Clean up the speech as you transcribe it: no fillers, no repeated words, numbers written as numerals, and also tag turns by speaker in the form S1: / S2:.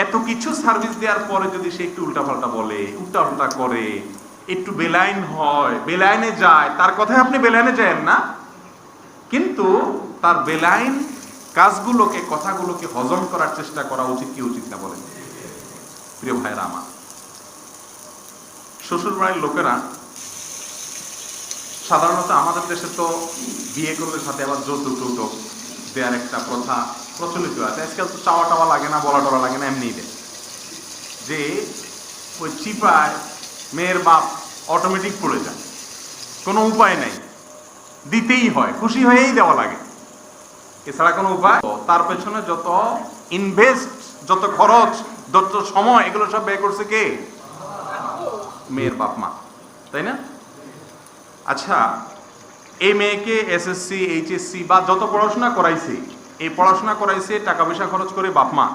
S1: এত কিছু সার্ভিস দেওয়ার পরে যদি সে একটু উল্টাপাল্টা বলে, উল্টাপাল্টা করে, একটু বেলাইন হয়, বেলাইনে যায়, তার কথায় আপনি বেলাইনে যায়েন না, কিন্তু তার বেলাইন কাজগুলোকে, কথাগুলোকে হজম করার চেষ্টা করা উচিত কি উচিত না বলেন? প্রিয় ভাইরা আমার, শ্বশুর বাড়ির লোকেরা সাধারণত আমাদের দেশে তো বিয়ে করলে সাথে আবার যৌতুক টৌতুক দেওয়ার একটা প্রথা প্রচলিত আছে। আজকাল তো চাওয়া টাওয়া লাগে না, বলা টলা লাগে না, এমনিই দেয়। যে ওই চিপায় মেয়ের বাপ অটোমেটিক পড়ে যায়, কোনো উপায় নেই, দিতেই হয়, খুশি হয়েই দেওয়া লাগে, এছাড়া কোনো উপায়। তার পেছনে যত ইনভেস্ট, যত খরচ, যত সময়, এগুলো সব ব্যয় করছে কে? মেয়ের বাপ মা, তাই না? আচ্ছা, এই মেয়েকে এসএসসি, এইচএসসি বা যত পড়াশোনা করাইছে, এই পড়াশোনা করাইছে টাকা পয়সা খরচ করে বাপ মা।